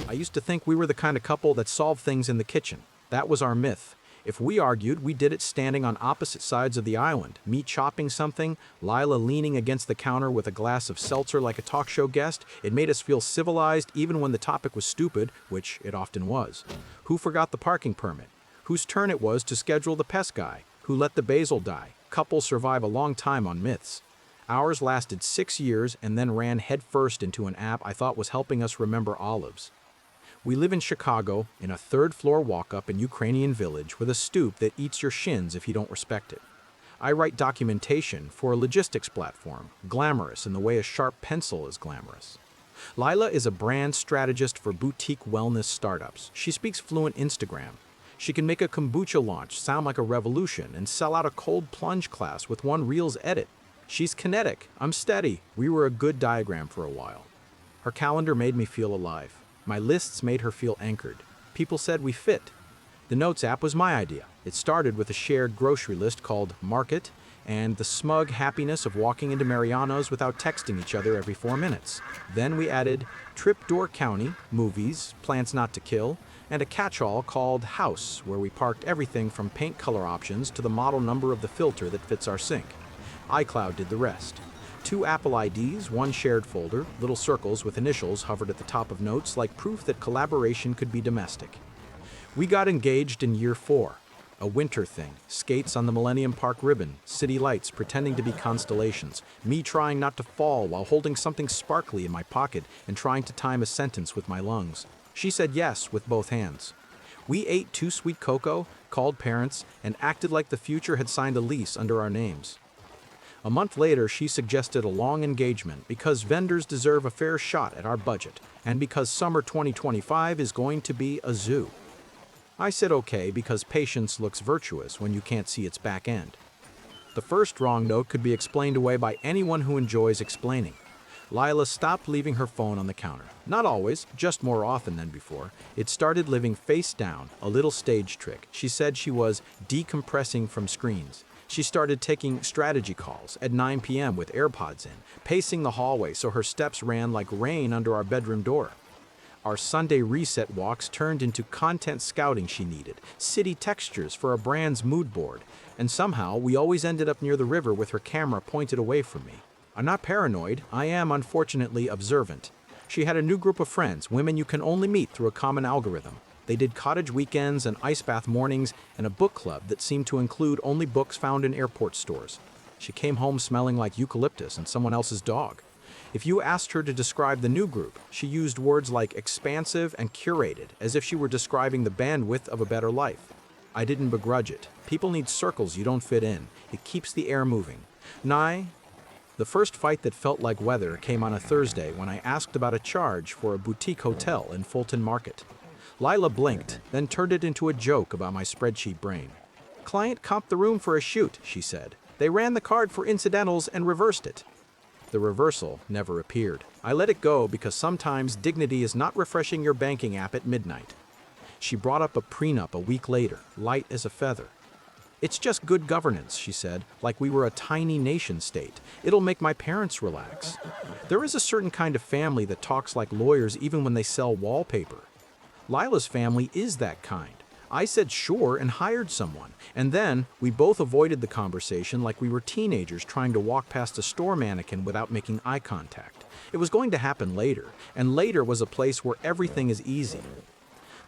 I used to think we were the kind of couple that solved things in the kitchen. That was our myth. If we argued, we did it standing on opposite sides of the island, me chopping something, Lila leaning against the counter with a glass of seltzer like a talk show guest. It made us feel civilized even when the topic was stupid, which it often was. Who forgot the parking permit? Whose turn it was to schedule the pest guy? Who let the basil die? Couples survive a long time on myths. Ours lasted 6 years and then ran headfirst into an app I thought was helping us remember olives. We live in Chicago, in a third-floor walk-up in Ukrainian village with a stoop that eats your shins if you don't respect it. I write documentation for a logistics platform, glamorous in the way a sharp pencil is glamorous. Lila is a brand strategist for boutique wellness startups. She speaks fluent Instagram. She can make a kombucha launch sound like a revolution and sell out a cold plunge class with one Reels edit. She's kinetic, I'm steady. We were a good diagram for a while. Her calendar made me feel alive. My lists made her feel anchored. People said we fit. The Notes app was my idea. It started with a shared grocery list called Market and the smug happiness of walking into Mariano's without texting each other every 4 minutes. Then we added Trip Door County, movies, Plants Not to Kill, and a catch-all called House, where we parked everything from paint color options to the model number of the filter that fits our sink. iCloud did the rest. 2 Apple IDs, 1 shared folder, little circles with initials hovered at the top of Notes like proof that collaboration could be domestic. We got engaged in year 4. A winter thing, skates on the Millennium Park ribbon, city lights pretending to be constellations, me trying not to fall while holding something sparkly in my pocket and trying to time a sentence with my lungs. She said yes with both hands. We ate 2 sweet cocoa, called parents, and acted like the future had signed a lease under our names. A month later, she suggested a long engagement because vendors deserve a fair shot at our budget and because summer 2025 is going to be a zoo. I said okay because patience looks virtuous when you can't see its back end. The first wrong note could be explained away by anyone who enjoys explaining. Lila stopped leaving her phone on the counter. Not always, just more often than before. It started living face down, a little stage trick. She said she was decompressing from screens. She started taking strategy calls at 9 p.m. with AirPods in, pacing the hallway so her steps ran like rain under our bedroom door. Our Sunday reset walks turned into content scouting she needed, city textures for a brand's mood board, and somehow we always ended up near the river with her camera pointed away from me. I'm not paranoid, I am unfortunately observant. She had a new group of friends, women you can only meet through a common algorithm. They did cottage weekends and ice bath mornings and a book club that seemed to include only books found in airport stores. She came home smelling like eucalyptus and someone else's dog. If you asked her to describe the new group, she used words like expansive and curated, as if she were describing the bandwidth of a better life. I didn't begrudge it. People need circles you don't fit in. It keeps the air moving. The first fight that felt like weather came on a Thursday when I asked about a charge for a boutique hotel in Fulton Market. Lila blinked, then turned it into a joke about my spreadsheet brain. Client comped the room for a shoot, she said. They ran the card for incidentals and reversed it. The reversal never appeared. I let it go because sometimes dignity is not refreshing your banking app at midnight. She brought up a prenup a week later, light as a feather. It's just good governance, she said, like we were a tiny nation state. It'll make my parents relax. There is a certain kind of family that talks like lawyers even when they sell wallpaper. Lila's family is that kind. I said sure and hired someone, and then we both avoided the conversation like we were teenagers trying to walk past a store mannequin without making eye contact. It was going to happen later, and later was a place where everything is easy.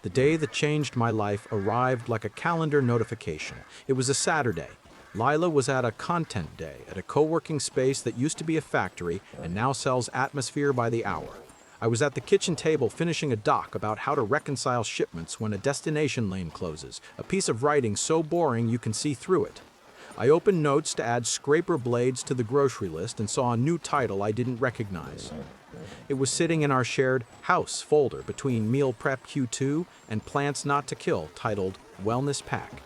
The day that changed my life arrived like a calendar notification. It was a Saturday. Lila was at a content day at a co-working space that used to be a factory and now sells atmosphere by the hour. I was at the kitchen table finishing a doc about how to reconcile shipments when a destination lane closes, a piece of writing so boring you can see through it. I opened Notes to add scraper blades to the grocery list and saw a new title I didn't recognize. It was sitting in our shared House folder between Meal Prep Q2 and Plants Not to Kill, titled Wellness Pack.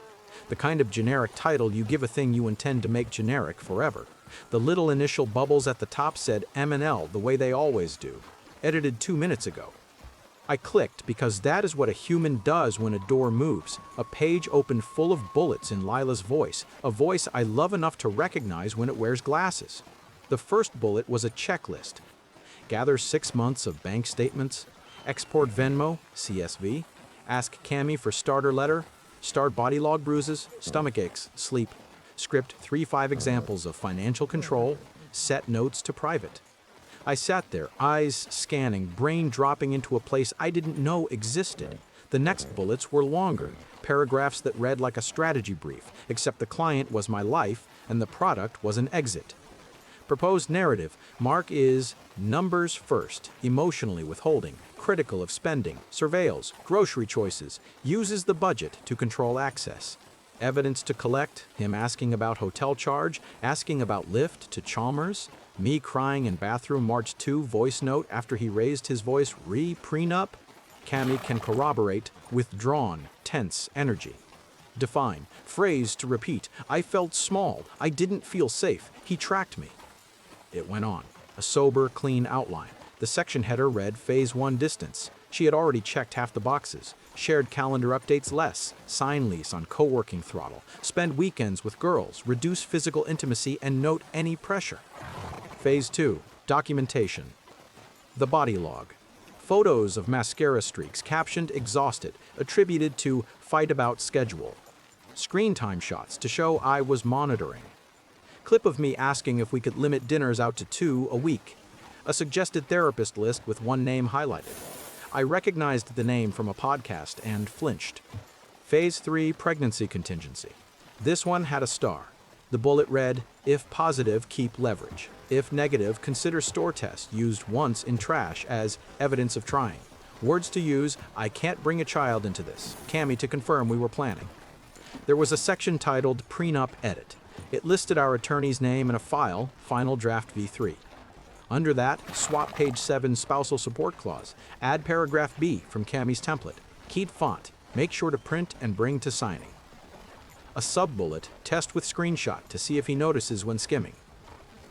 The kind of generic title you give a thing you intend to make generic forever. The little initial bubbles at the top said M&L the way they always do. Edited 2 minutes ago. I clicked because that is what a human does when a door moves. A page opened full of bullets in Lila's voice, a voice I love enough to recognize when it wears glasses. The first bullet was a checklist. Gather 6 months of bank statements, Export Venmo, CSV. Ask Cami for starter letter. Start body log bruises, stomach aches, sleep. Script 3-5 examples of financial control. Set notes to private. I sat there, eyes scanning, brain dropping into a place I didn't know existed. The next bullets were longer, paragraphs that read like a strategy brief, except the client was my life and the product was an exit. Proposed narrative: Mark is numbers first, emotionally withholding, critical of spending, surveils, grocery choices, uses the budget to control access. Evidence to collect: him asking about hotel charge, asking about lift to Chalmers, me crying in bathroom March 2 voice note after he raised his voice prenup. Cami can corroborate: withdrawn, tense energy. Define: phrase to repeat: I felt small, I didn't feel safe, he tracked me. It went on. A sober, clean outline. The section header read Phase 1 distance. She had already checked half the boxes. Shared calendar updates less. Sign lease on co-working throttle. Spend weekends with girls. Reduce physical intimacy and note any pressure. Phase 2. Documentation. The body log. Photos of mascara streaks, captioned exhausted, attributed to fight about schedule. Screen time shots to show I was monitoring. Clip of me asking if we could limit dinners out to 2 a week. A suggested therapist list with one name highlighted. I recognized the name from a podcast and flinched. Phase 3 pregnancy contingency. This one had a star. The bullet read, if positive, keep leverage. If negative, consider store test used once in trash as evidence of trying. Words to use: I can't bring a child into this. Cami to confirm we were planning. There was a section titled Prenup Edit. It listed our attorney's name in a file, Final Draft V3. Under that, swap page 7 spousal support clause. Add paragraph B from Cami's template. Keyed font. Make sure to print and bring to signing. A sub-bullet, test with screenshot to see if he notices when skimming.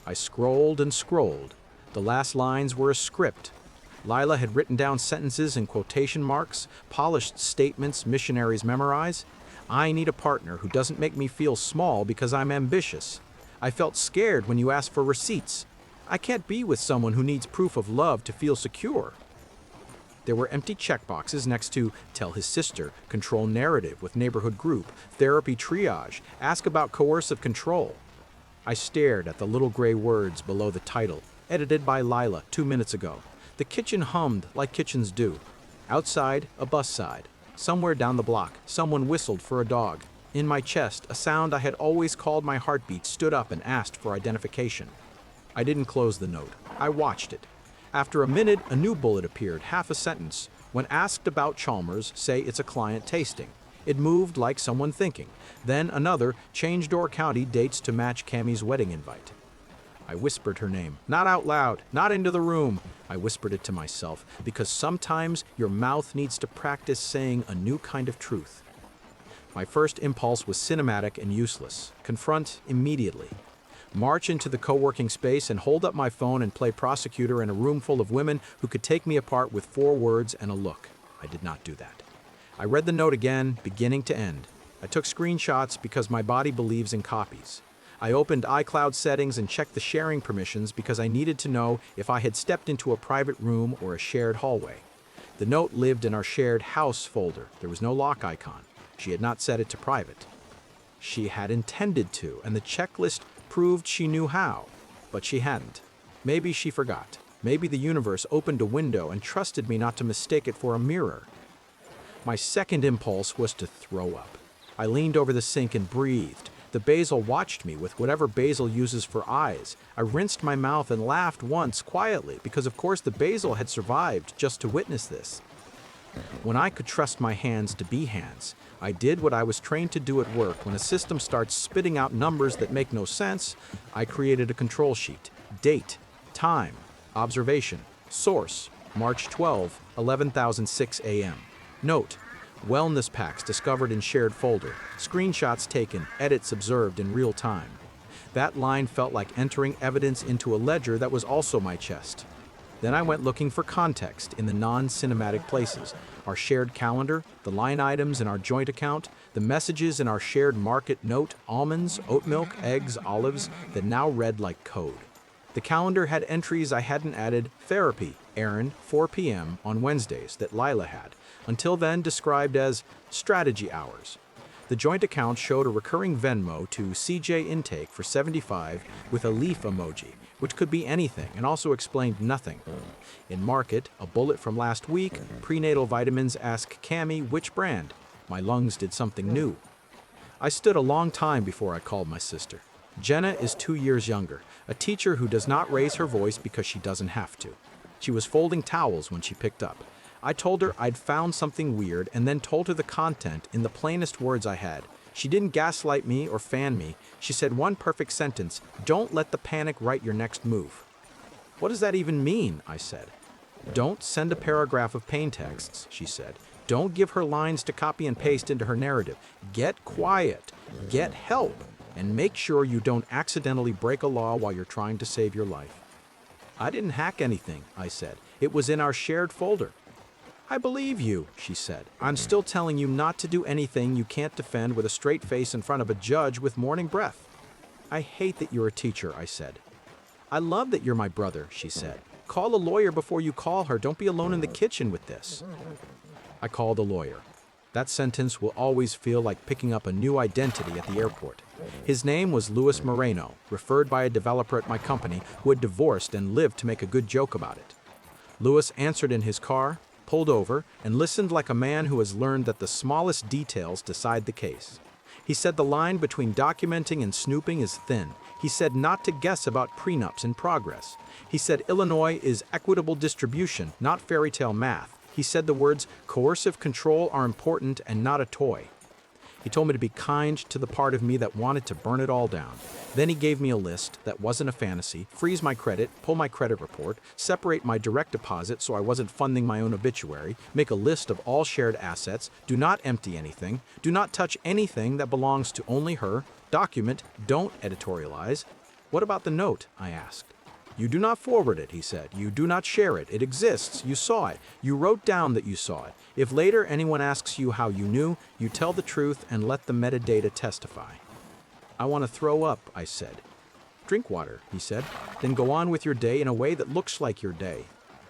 I scrolled and scrolled. The last lines were a script. Lila had written down sentences in quotation marks, polished statements missionaries memorize. I need a partner who doesn't make me feel small because I'm ambitious. I felt scared when you asked for receipts. I can't be with someone who needs proof of love to feel secure. There were empty checkboxes next to tell his sister, control narrative with neighborhood group, therapy triage, ask about coercive control. I stared at the little gray words below the title, edited by Lila 2 minutes ago. The kitchen hummed like kitchens do. Outside, a bus side. Somewhere down the block, someone whistled for a dog. In my chest, a sound I had always called my heartbeat stood up and asked for identification. I didn't close the note. I watched it. After a minute, a new bullet appeared, half a sentence. When asked about Chalmers, say it's a client tasting. It moved like someone thinking. Then another, change Door County dates to match Cami's wedding invite. I whispered her name, not out loud, not into the room. I whispered it to myself, because sometimes your mouth needs to practice saying a new kind of truth. My first impulse was cinematic and useless. Confront immediately. March into the co-working space and hold up my phone and play prosecutor in a room full of women who could take me apart with 4 words and a look. I did not do that. I read the note again, beginning to end. I took screenshots because my body believes in copies. I opened iCloud settings and checked the sharing permissions because I needed to know if I had stepped into a private room or a shared hallway. The note lived in our shared house folder. There was no lock icon. She had not set it to private. She had intended to, and the checklist proved she knew how, but she hadn't. Maybe she forgot. Maybe the universe opened a window and trusted me not to mistake it for a mirror. My second impulse was to throw up. I leaned over the sink and breathed. The basil watched me with whatever basil uses for eyes. I rinsed my mouth and laughed once quietly because of course the basil had survived just to witness this. When I could trust my hands to be hands, I did what I was trained to do at work. When a system starts spitting out numbers that make no sense, I created a control sheet. Date, time, observation, source, March 12, 11,006 a.m. Note, wellness packs discovered in shared folder, screenshots taken, edits observed in real time. That line felt like entering evidence into a ledger that was also my chest. Then I went looking for context in the non-cinematic places. Our shared calendar, the line items in our joint account, the messages in our shared market note, almonds, oat milk, eggs, olives, that now read like code. The calendar had entries I hadn't added: therapy, errand, 4 p.m. on Wednesdays that Lila had, until then described as strategy hours. The joint account showed a recurring Venmo to CJ Intake for 75 with a leaf emoji, which could be anything and also explained nothing. In Market, a bullet from last week: prenatal vitamins, ask Cammy which brand. My lungs did something new. I stood a long time before I called my sister. Jenna is 2 years younger, a teacher who does not raise her voice because she doesn't have to. She was folding towels when she picked up. I told her I'd found something weird and then told her the content in the plainest words I had. She didn't gaslight me or fan me. She said one perfect sentence: "Don't let the panic write your next move." "What does that even mean?" I said. "Don't send a paragraph of pain texts," she said. "Don't give her lines to copy and paste into her narrative. Get quiet, get help, and make sure you don't accidentally break a law while you're trying to save your life." "I didn't hack anything," I said. "It was in our shared folder." "I believe you," she said. "I'm still telling you not to do anything you can't defend with a straight face in front of a judge with morning breath." "I hate that you're a teacher," I said. "I love that you're my brother," she said. "Call a lawyer before you call her. Don't be alone in the kitchen with this." I called a lawyer. That sentence will always feel like picking up a new identity at the airport. His name was Luis Moreno, referred by a developer at my company who had divorced and lived to make a good joke about it. Luis answered in his car, pulled over, and listened like a man who has learned that the smallest details decide the case. He said the line between documenting and snooping is thin. He said not to guess about prenups in progress. He said Illinois is equitable distribution, not fairy tale math. He said the words coercive control are important and not a toy. He told me to be kind to the part of me that wanted to burn it all down. Then he gave me a list that wasn't a fantasy: freeze my credit, pull my credit report, separate my direct deposit so I wasn't funding my own obituary, make a list of all shared assets, do not empty anything, do not touch anything that belongs to only her, document, don't editorialize. "What about the note?" I asked. "You do not forward it," he said. "You do not share it. It exists. You saw it. You wrote down that you saw it. If later anyone asks you how you knew, you tell the truth and let the metadata testify." "I want to throw up," I said. "Drink water," he said. "Then go on with your day in a way that looks like your day."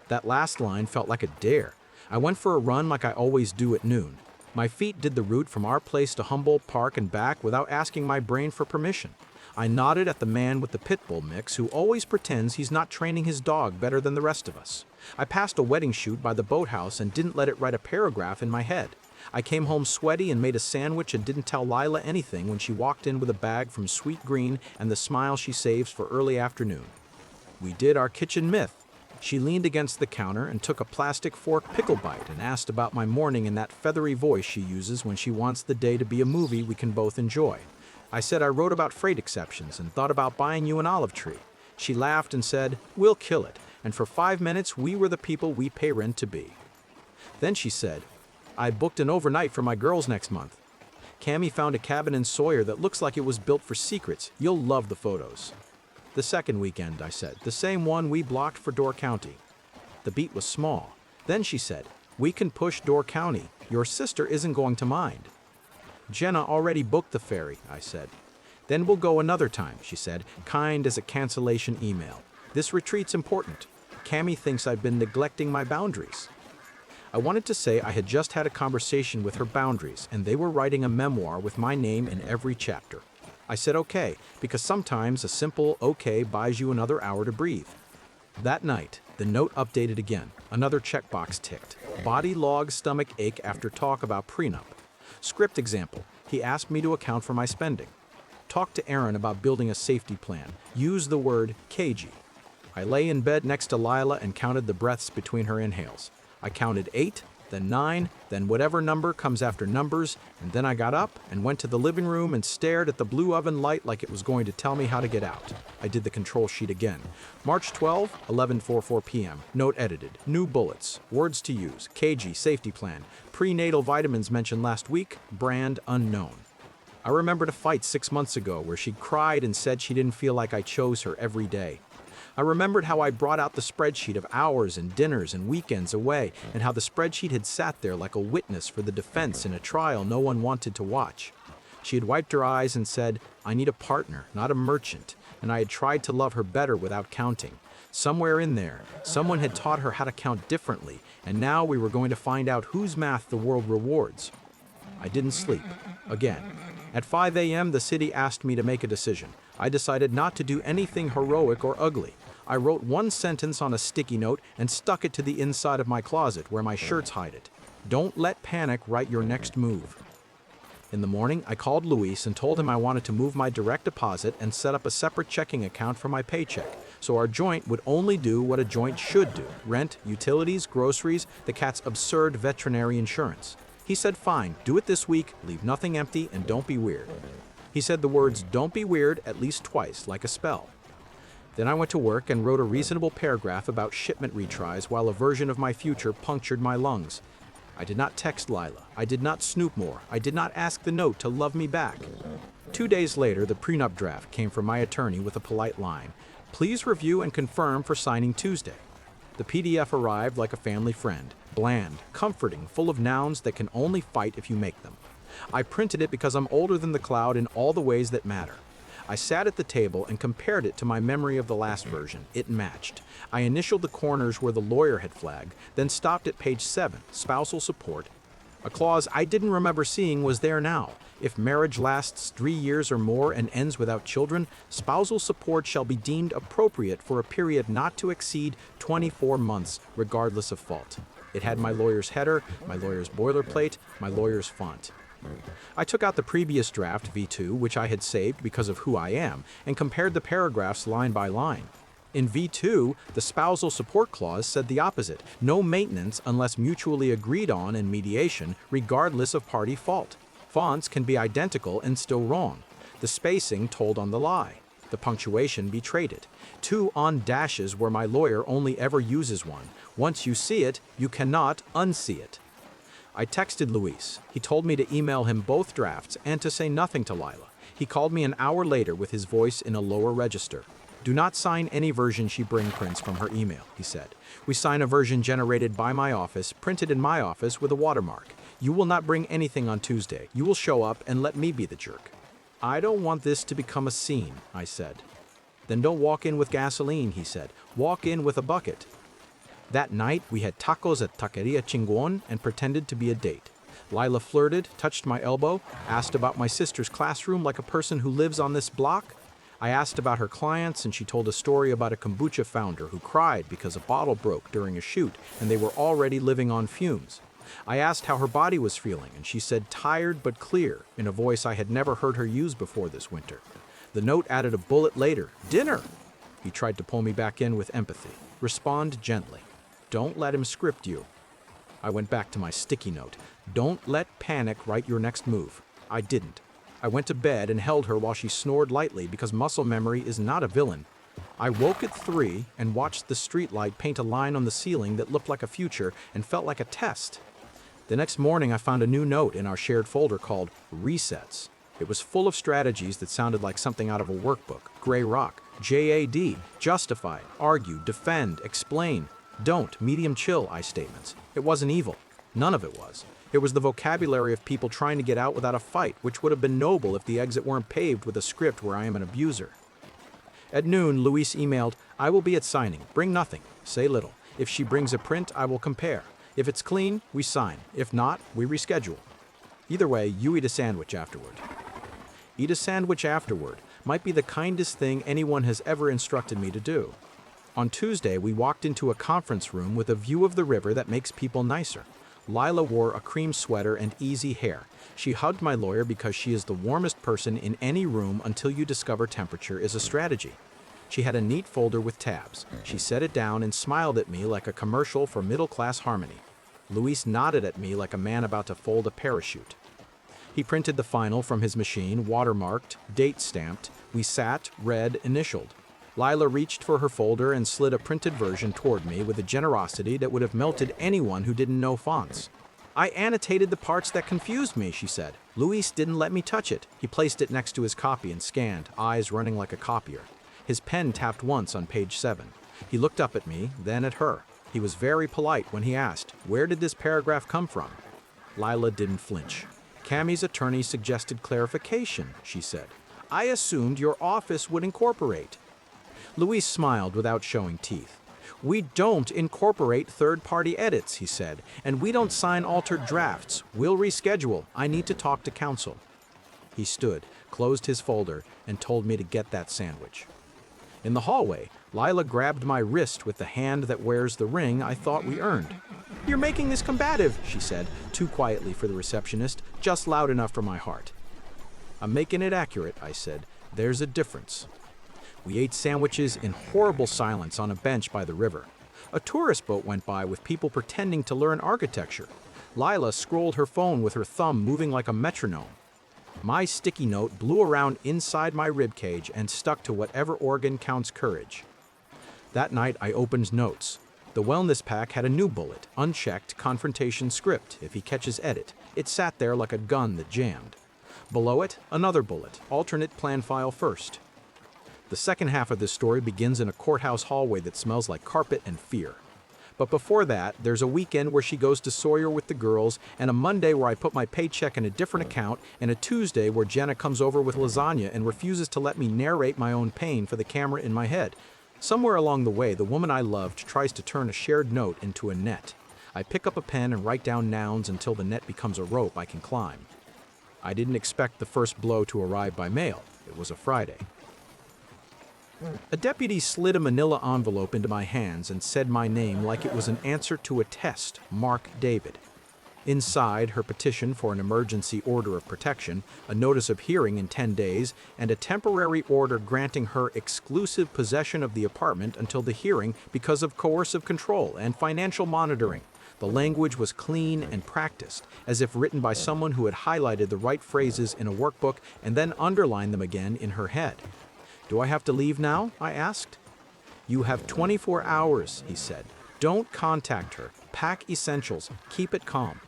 That last line felt like a dare. I went for a run like I always do at noon. My feet did the route from our place to Humboldt Park and back without asking my brain for permission. I nodded at the man with the pit bull mix who always pretends he's not training his dog better than the rest of us. I passed a wedding shoot by the boathouse and didn't let it write a paragraph in my head. I came home sweaty and made a sandwich and didn't tell Lila anything when she walked in with a bag from Sweet Green and the smile she saves for early afternoon. We did our kitchen myth. She leaned against the counter and took a plastic fork pickle bite and asked about my morning in that feathery voice she uses when she wants the day to be a movie we can both enjoy. I said I wrote about freight exceptions and thought about buying you an olive tree. She laughed and said, "We'll kill it," and for 5 minutes we were the people we pay rent to be. Then she said, "I booked an overnight for my girls next month. Cammy found a cabin in Sawyer that looks like it was built for secrets. You'll love the photos." "The second weekend," I said, "the same one we blocked for Door County." The beat was small. Then she said, "We can push Door County. Your sister isn't going to mind." "Jenna already booked the ferry," I said. "Then we'll go another time," she said, kind as a cancellation email. "This retreat's important. Cammy thinks I've been neglecting my boundaries." I wanted to say I had just had a conversation with her boundaries, and they were writing a memoir with my name in every chapter. I said okay, because sometimes a simple okay buys you another hour to breathe. That night, the note updated again. Another checkbox ticked. Body log stomach ache after talk about prenup. Script example: he asked me to account for my spending. Talk to Aaron about building a safety plan. Use the word cagey. I lay in bed next to Lila and counted the breaths between her inhales. I counted 8, then 9, then whatever number comes after numbers, and then I got up and went to the living room and stared at the blue oven light like it was going to tell me how to get out. I did the control sheet again. March 12, 11:44 p.m. Note edited. New bullets. Words to use. KG, safety plan. Prenatal vitamins mentioned last week. Brand unknown. I remembered a fight 6 months ago where she cried and said she didn't feel like I chose her every day. I remembered how I brought out the spreadsheet of hours and dinners and weekends away, and how the spreadsheet had sat there like a witness for the defense in a trial no one wanted to watch. She had wiped her eyes and said, "I need a partner, not a merchant. and I had tried to love her better without counting. Somewhere in there, someone had taught her how to count differently, and now we were going to find out whose math the world rewards. I didn't sleep. Again. At 5 a.m., the city asked me to make a decision. I decided not to do anything heroic or ugly. I wrote one sentence on a sticky note and stuck it to the inside of my closet where my shirts hide it. Don't let panic write your next move. In the morning, I called Luis and told him I wanted to move my direct deposit and set up a separate checking account for my paycheck, so our joint would only do what a joint should do: rent, utilities, groceries, the cat's absurd veterinary insurance. He said, fine, do it this week, leave nothing empty, and don't be weird. He said the words "don't be weird" at least twice, like a spell. Then I went to work and wrote a reasonable paragraph about shipment retries while a version of my future punctured my lungs. I did not text Lila. I did not snoop more. I did not ask the note to love me back. 2 days later, the prenup draft came from my attorney with a polite line: "Please review and confirm for signing Tuesday." The PDF arrived like a family friend, bland, comforting, full of nouns that can only fight if you make them. I printed it because I'm older than the cloud in all the ways that matter. I sat at the table and compared it to my memory of the last version. It matched. I initialed the corners where the lawyer had flagged, then stopped at page 7, spousal support. A clause I didn't remember seeing was there now. If marriage lasts 3 years or more and ends without children, spousal support shall be deemed appropriate for a period not to exceed 24 months, regardless of fault. It had my lawyer's header, my lawyer's boilerplate, my lawyer's font. I took out the previous draft, V2, which I had saved because of who I am, and compared the paragraphs line by line. In V2, the spousal support clause said the opposite: no maintenance unless mutually agreed on in mediation, regardless of party fault. Fonts can be identical and still wrong. The spacing told on the lie. The punctuation betrayed it. 2 on dashes where my lawyer only ever uses one. Once you see it, you cannot unsee it. I texted Luis. He told me to email him both drafts and to say nothing to Lila. He called me an hour later with his voice in a lower register. "Do not sign any version she prints from her email," he said. "We sign a version generated by my office, printed in my office with a watermark. You will not bring anything on Tuesday. You will show up and let me be the jerk." "I don't want this to become a scene," I said. "Then don't walk in with gasoline," he said. "Walk in with a bucket." That night, we had tacos at Taqueria Chingon and pretended to be a date. Lila flirted, touched my elbow, asked about my sister's classroom like a person who lives on this block. I asked about her clients, and she told a story about a kombucha founder who cried because a bottle broke during a shoot and they were already living on fumes. I asked how her body was feeling, and she said tired but clear, in a voice I had never heard her use before this winter. The note added a bullet later: "Dinner!" He tried to pull me back in with empathy. "Respond gently. Don't let him script you." I went back to my sticky note. "Don't let panic write your next move." I didn't. I went to bed and held her while she snored lightly because muscle memory is not a villain. I woke at 3 and watched the streetlight paint a line on the ceiling that looked like a future and felt like a test. The next morning, I found a new note in our shared folder called Resets. It was full of strategies that sounded like something out of a workbook: Gray Rock, JAD, justify, argue, defend, explain, don't, medium chill, I statements. It wasn't evil. None of it was. It was the vocabulary of people trying to get out without a fight, which would have been noble if the exit weren't paved with a script where I am an abuser. At noon, Luis emailed, "I will be at signing. Bring nothing. Say little. If she brings a print, I will compare. If it's clean, we sign. If not, we reschedule. Either way, you eat a sandwich afterward." Eat a sandwich afterward might be the kindest thing anyone has ever instructed me to do. On Tuesday, we walked into a conference room with a view of the river that makes people nicer. Lila wore a cream sweater and easy hair. She hugged my lawyer because she is the warmest person in any room until you discover temperature is a strategy. She had a neat folder with tabs. She set it down and smiled at me like a commercial for middle-class harmony. Luis nodded at me like a man about to fold a parachute. He printed the final from his machine, watermarked, date stamped. We sat, read, initialed. Lila reached for her folder and slid a printed version toward me with a generosity that would have melted anyone who didn't know fonts. "I annotated the parts that confused me," she said. "Luis didn't let me touch it." He placed it next to his copy and scanned, eyes running like a copier. His pen tapped once on page 7. He looked up at me, then at her. He was very polite when he asked, "Where did this paragraph come from?" Lila didn't flinch. "Cammie's attorney suggested clarification," she said. I assumed your office would incorporate. Luis smiled without showing teeth. We don't incorporate third-party edits, he said, and we don't sign altered drafts. We'll reschedule. I need to talk to counsel. He stood, closed his folder, and told me to get that sandwich. In the hallway, Lila grabbed my wrist with the hand that wears the ring I thought we earned. You're making this combative, she said, too quietly for the receptionist, just loud enough for my heart. I'm making it accurate, I said. There's a difference. We ate sandwiches in horrible silence on a bench by the river. A tourist boat went by with people pretending to learn architecture. Lila scrolled her phone with her thumb moving like a metronome. My sticky note blew around inside my ribcage and stuck to whatever organ counts courage. That night, I opened notes. The wellness pack had a new bullet, unchecked confrontation script. If he catches edit, it sat there like a gun that jammed. Below it, another bullet, alternate plan file first. The second half of this story begins in a courthouse hallway that smells like carpet and fear. But before that, there's a weekend where she goes to Sawyer with the girls, and a Monday where I put my paycheck in a different account, and a Tuesday where Jenna comes over with lasagna and refuses to let me narrate my own pain for the camera in my head. Somewhere along the way, the woman I loved tries to turn a shared note into a net. I pick up a pen and write down nouns until the net becomes a rope I can climb. I didn't expect the first blow to arrive by mail. It was a Friday. A deputy slid a manila envelope into my hands and said my name like it was an answer to a test, Mark David. Inside, her petition for an emergency order of protection, a notice of hearing in 10 days, and a temporary order granting her exclusive possession of the apartment until the hearing because of coercive control and financial monitoring. The language was clean and practiced, as if written by someone who had highlighted the right phrases in a workbook and then underlined them again in her head. Do I have to leave now? I asked. You have 24 hours, he said. Don't contact her. Pack essentials. Keep it calm.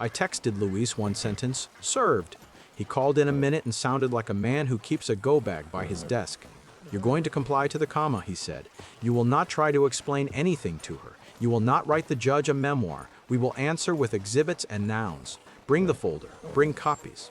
I texted Luis one sentence, served. He called in a minute and sounded like a man who keeps a go bag by his desk. You're going to comply to the comma, he said. You will not try to explain anything to her. You will not write the judge a memoir. We will answer with exhibits and nouns. Bring the folder. Bring copies.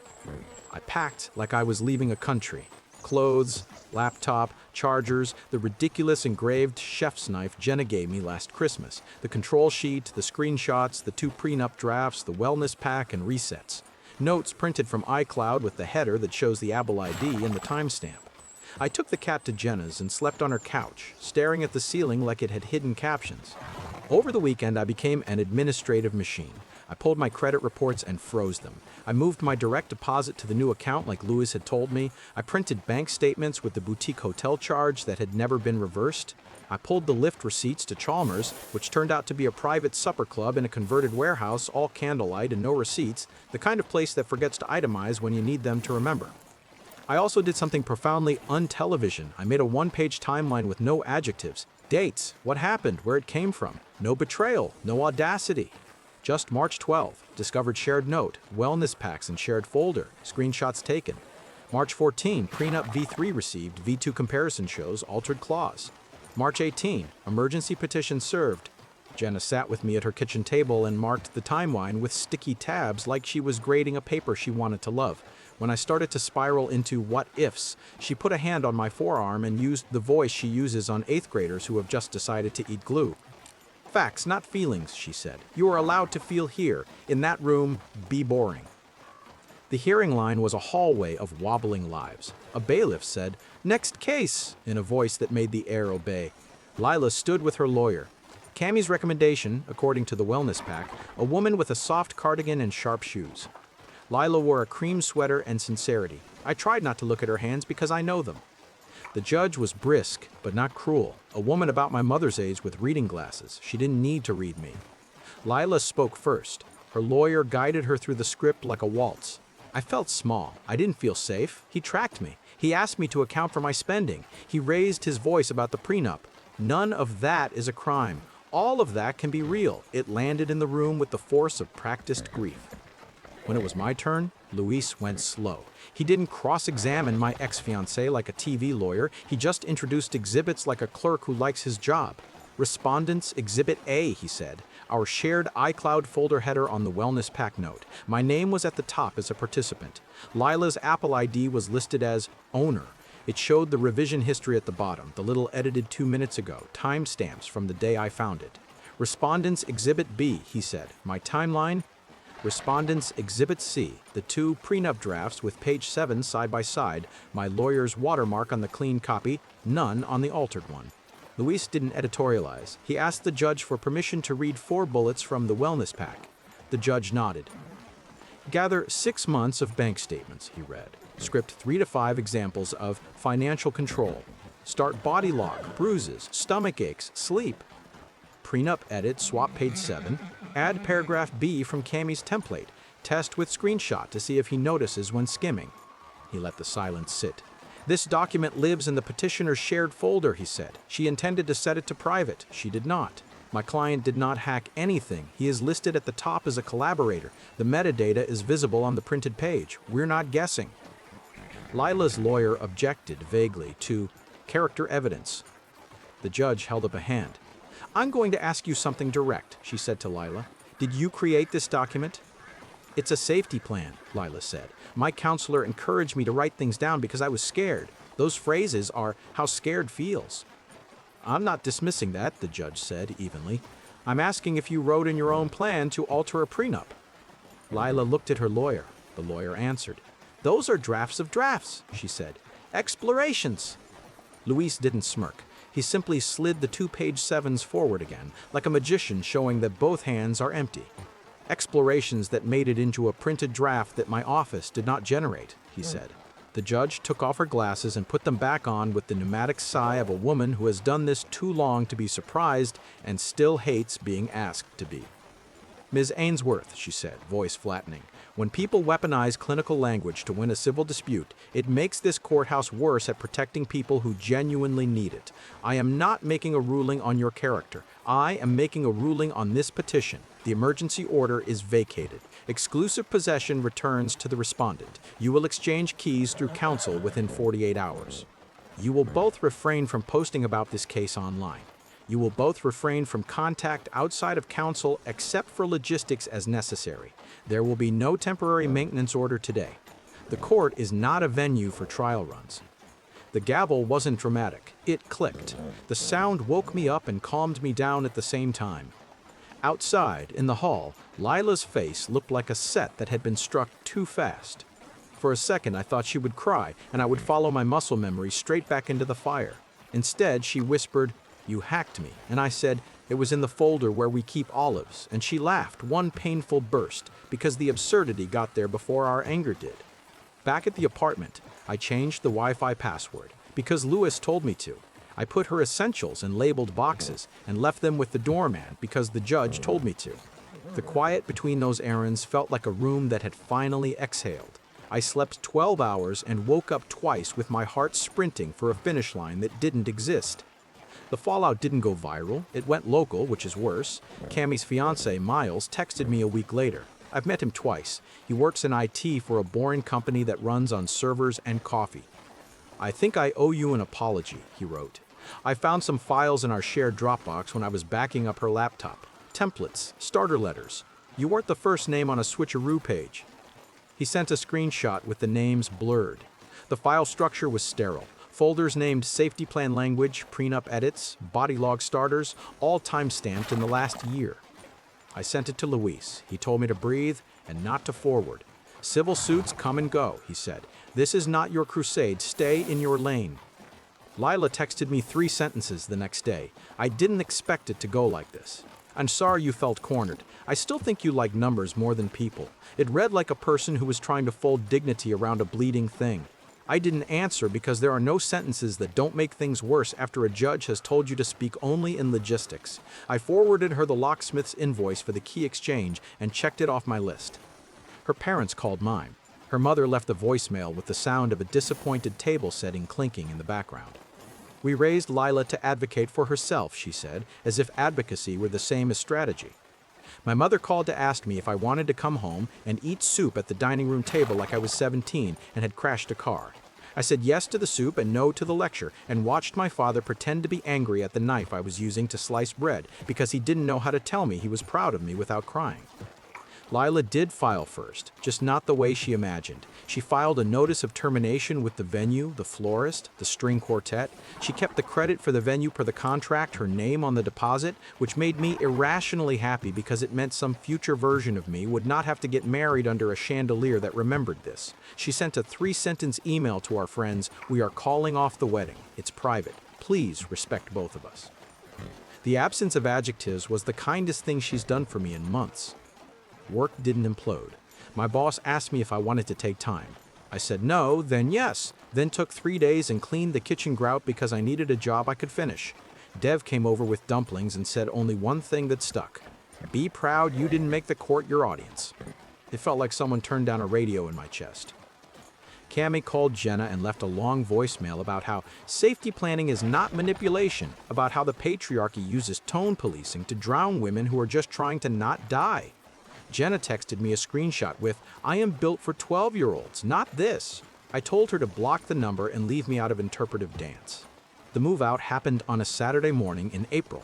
I packed like I was leaving a country. Clothes, laptop, chargers, the ridiculous engraved chef's knife Jenna gave me last Christmas, the control sheet, the screenshots, the 2 prenup drafts, the wellness pack, and resets. Notes printed from iCloud with the header that shows the Apple ID and the timestamp. I took the cat to Jenna's and slept on her couch, staring at the ceiling like it had hidden captions. Over the weekend, I became an administrative machine. I pulled my credit reports and froze them. I moved my direct deposit to the new account like Louis had told me. I printed bank statements with the boutique hotel charge that had never been reversed. I pulled the Lyft receipts to Chalmers, which turned out to be a private supper club in a converted warehouse, all candlelight and no receipts, the kind of place that forgets to itemize when you need them to remember. I also did something profoundly untelevision. I made a 1-page timeline with no adjectives. Dates, what happened, where it came from. No betrayal, no audacity. Just March 12, discovered shared note, wellness packs and shared folder, screenshots taken. March 14, prenup V3 received, V2 comparison shows, altered clause. March 18, emergency petition served. Jenna sat with me at her kitchen table and marked the timeline with sticky tabs like she was grading a paper she wanted to love. When I started to spiral into what-ifs, she put a hand on my forearm and used the voice she uses on 8th graders who have just decided to eat glue. Facts, not feelings, she said. You are allowed to feel here. In that room, be boring. The hearing line was a hallway of wobbling lives. A bailiff said, "Next case," in a voice that made the air obey. Lila stood with her lawyer. Cammie's recommendation, according to the wellness pack, a woman with a soft cardigan and sharp shoes. Lila wore a cream sweater and sincerity. I tried not to look at her hands because I know them. The judge was brisk, but not cruel. A woman about my mother's age with reading glasses. She didn't need to read me. Lila spoke first. Her lawyer guided her through the script like a waltz. I felt small. I didn't feel safe. He tracked me. He asked me to account for my spending. He raised his voice about the prenup. None of that is a crime. All of that can be real. It landed in the room with the force of practiced grief. When it was my turn, Luis went slow. He didn't cross-examine my ex-fiancée like a TV lawyer. He just introduced exhibits like a clerk who likes his job. Respondents Exhibit A, he said. Our shared iCloud folder header on the wellness pack note. My name was at the top as a participant. Lila's Apple ID was listed as owner. It showed the revision history at the bottom, the little edited 2 minutes ago, timestamps from the day I found it. Respondents Exhibit B, he said. My timeline? Respondents Exhibit C, the 2 prenup drafts with page 7 side by side, my lawyer's watermark on the clean copy, none on the altered one. Luis didn't editorialize. He asked the judge for permission to read 4 bullets from the wellness pack. The judge nodded. Gather 6 months of bank statements, he read. Script 3 to 5 examples of financial control. Start body lock, bruises, stomach aches, sleep. Prenup edit, swap page 7. Add paragraph B from Cammy's template. Test with screenshot to see if he notices when skimming. He let the silence sit. This document lives in the petitioner's shared folder, he said. She intended to set it to private. She did not. My client did not hack anything. He is listed at the top as a collaborator. The metadata is visible on the printed page. We're not guessing. Lila's lawyer objected vaguely to character evidence. The judge held up a hand. I'm going to ask you something direct, she said to Lila. Did you create this document? It's a safety plan, Lila said. My counselor encouraged me to write things down because I was scared. Those phrases are how scared feels. I'm not dismissing that, the judge said evenly. I'm asking if you wrote in your own plan to alter a prenup. Lila looked at her lawyer. The lawyer answered. Those are drafts of drafts, she said. Explorations. Luis didn't smirk. He simply slid the 2-page 7s forward again, like a magician showing that both hands are empty. Explorations that made it into a printed draft that my office did not generate, he said. The judge took off her glasses and put them back on with the pneumatic sigh of a woman who has done this too long to be surprised and still hates being asked to be. Ms. Ainsworth, she said, voice flattening, when people weaponize clinical language to win a civil dispute, it makes this courthouse worse at protecting people who genuinely need it. I am not making a ruling on your character. I am making a ruling on this petition. The emergency order is vacated. Exclusive possession returns to the respondent. You will exchange keys through counsel within 48 hours. You will both refrain from posting about this case online. You will both refrain from contact outside of counsel except for logistics as necessary. There will be no temporary maintenance order today. The court is not a venue for trial runs. The gavel wasn't dramatic. It clicked. The sound woke me up and calmed me down at the same time. Outside, in the hall, Lila's face looked like a set that had been struck too fast. For a second, I thought she would cry, and I would follow my muscle memory straight back into the fire. Instead, she whispered, "You hacked me," and I said, "It was in the folder where we keep olives," and she laughed, one painful burst, because the absurdity got there before our anger did. Back at the apartment, I changed the Wi-Fi password, because Louis told me to. I put her essentials in labeled boxes and left them with the doorman because the judge told me to. The quiet between those errands felt like a room that had finally exhaled. I slept 12 hours and woke up twice with my heart sprinting for a finish line that didn't exist. The fallout didn't go viral. It went local, which is worse. Cammy's fiancé, Miles, texted me a week later. I've met him twice. He works in IT for a boring company that runs on servers and coffee. I think I owe you an apology, he wrote. I found some files in our shared Dropbox when I was backing up her laptop. Templates, starter letters. You weren't the first name on a switcheroo page. He sent a screenshot with the names blurred. The file structure was sterile. Folders named safety plan language, prenup edits, body log starters, all time-stamped in the last year. I sent it to Luis. He told me to breathe and not to forward. Civil suits come and go, he said. This is not your crusade. Stay in your lane. Lila texted me 3 sentences the next day. I didn't expect it to go like this. I'm sorry you felt cornered. I still think you like numbers more than people. It read like a person who was trying to fold dignity around a bleeding thing. I didn't answer because there are no sentences that don't make things worse after a judge has told you to speak only in logistics. I forwarded her the locksmith's invoice for the key exchange and checked it off my list. Her parents called mine. Her mother left a voicemail with the sound of a disappointed table setting clinking in the background. We raised Lila to advocate for herself, she said, as if advocacy were the same as strategy. My mother called to ask me if I wanted to come home and eat soup at the dining room table like I was 17 and had crashed a car. I said yes to the soup and no to the lecture, and watched my father pretend to be angry at the knife I was using to slice bread because he didn't know how to tell me he was proud of me without crying. Lila did file first, just not the way she imagined. She filed a notice of termination with the venue, the florist, the string quartet. She kept the credit for the venue per the contract, her name on the deposit, which made me irrationally happy because it meant some future version of me would not have to get married under a chandelier that remembered this. She sent a 3-sentence email to our friends, "We are calling off the wedding. It's private. Please respect both of us." The absence of adjectives was the kindest thing she's done for me in months. Work didn't implode. My boss asked me if I wanted to take time. I said no, then yes, then took 3 days and cleaned the kitchen grout because I needed a job I could finish. Dev came over with dumplings and said only one thing that stuck. "Be proud you didn't make the court your audience." It felt like someone turned down a radio in my chest. Cammie called Jenna and left a long voicemail about how safety planning is not manipulation, about how the patriarchy uses tone policing to drown women who are just trying to not die. Jenna texted me a screenshot with, "I am built for 12-year-olds, not this." I told her to block the number and leave me out of interpretive dance. The move out happened on a Saturday morning in April.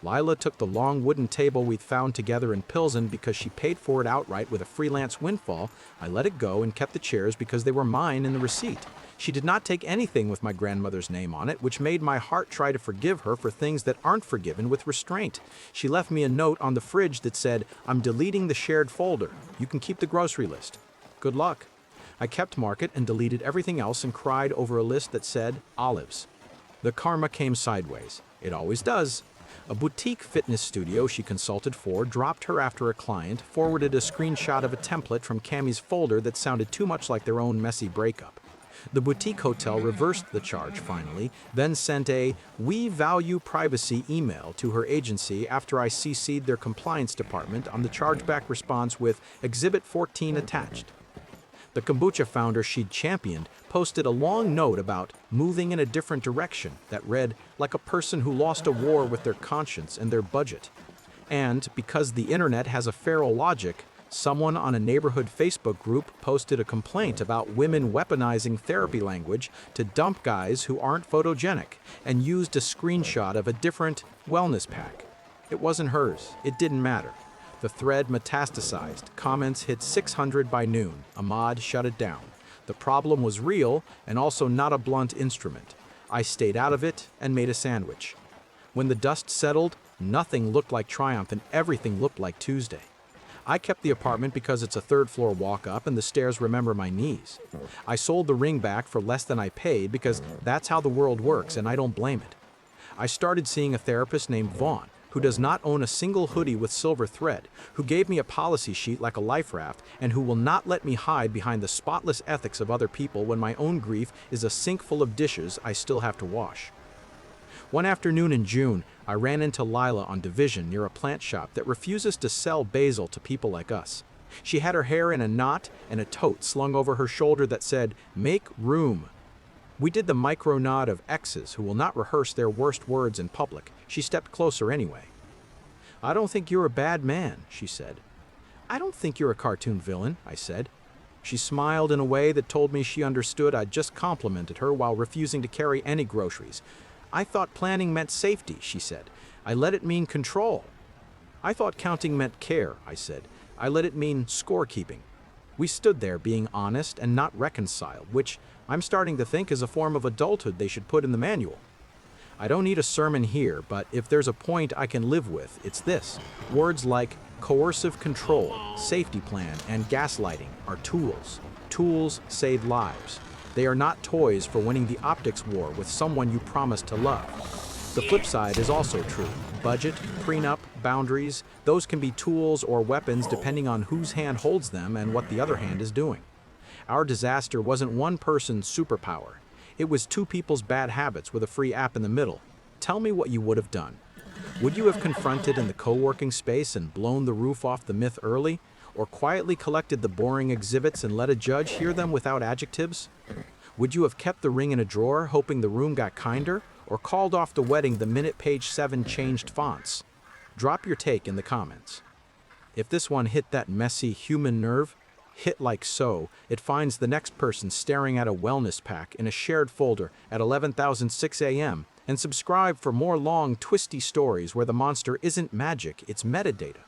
Lila took the long wooden table we'd found together in Pilsen because she paid for it outright with a freelance windfall. I let it go and kept the chairs because they were mine in the receipt. She did not take anything with my grandmother's name on it, which made my heart try to forgive her for things that aren't forgiven with restraint. She left me a note on the fridge that said, "I'm deleting the shared folder. You can keep the grocery list. Good luck." I kept Market and deleted everything else and cried over a list that said olives. The karma came sideways. It always does. A boutique fitness studio she consulted for dropped her after a client forwarded a screenshot of a template from Cammie's folder that sounded too much like their own messy breakup. The boutique hotel reversed the charge finally, then sent a "We value privacy" email to her agency after I CC'd their compliance department on the chargeback response with Exhibit 14 attached. The kombucha founder she'd championed posted a long note about moving in a different direction that read, "Like a person who lost a war with their conscience and their budget." And because the internet has a feral logic, someone on a neighborhood Facebook group posted a complaint about women weaponizing therapy language to dump guys who aren't photogenic and used a screenshot of a different wellness pack. It wasn't hers. It didn't matter. The thread metastasized. Comments hit 600 by noon. Ahmad shut it down. The problem was real and also not a blunt instrument. I stayed out of it and made a sandwich. When the dust settled, nothing looked like triumph and everything looked like Tuesday. I kept the apartment because it's a third-floor walk-up and the stairs remember my knees. I sold the ring back for less than I paid because that's how the world works and I don't blame it. I started seeing a therapist named Vaughn, who does not own a single hoodie with silver thread, who gave me a policy sheet like a life raft, and who will not let me hide behind the spotless ethics of other people when my own grief is a sink full of dishes I still have to wash. One afternoon in June, I ran into Lila on Division near a plant shop that refuses to sell basil to people like us. She had her hair in a knot and a tote slung over her shoulder that said, "Make room." We did the micro nod of exes who will not rehearse their worst words in public. She stepped closer anyway. "I don't think you're a bad man," she said. "I don't think you're a cartoon villain," I said. She smiled in a way that told me she understood I'd just complimented her while refusing to carry any groceries. "I thought planning meant safety," she said. "I let it mean control." "I thought counting meant care," I said. "I let it mean scorekeeping." We stood there being honest and not reconciled, which I'm starting to think is a form of adulthood they should put in the manual. I don't need a sermon here, but if there's a point I can live with, it's this. Words like coercive control, safety plan, and gaslighting are tools. Tools save lives. They are not toys for winning the optics war with someone you promised to love. The flip side is also true. Budget, prenup, boundaries, those can be tools or weapons depending on whose hand holds them and what the other hand is doing. Our disaster wasn't one person's superpower. It was two people's bad habits with a free app in the middle. Tell me what you would have done. Would you have confronted in the co-working space and blown the roof off the myth early? Or quietly collected the boring exhibits and let a judge hear them without adjectives? Would you have kept the ring in a drawer hoping the room got kinder? Or called off the wedding the minute page 7 changed fonts? Drop your take in the comments. If this one hit that messy human nerve, hit like so, it finds the next person staring at a wellness pack in a shared folder at 11,006 a.m., and subscribe for more long, twisty stories where the monster isn't magic, it's metadata.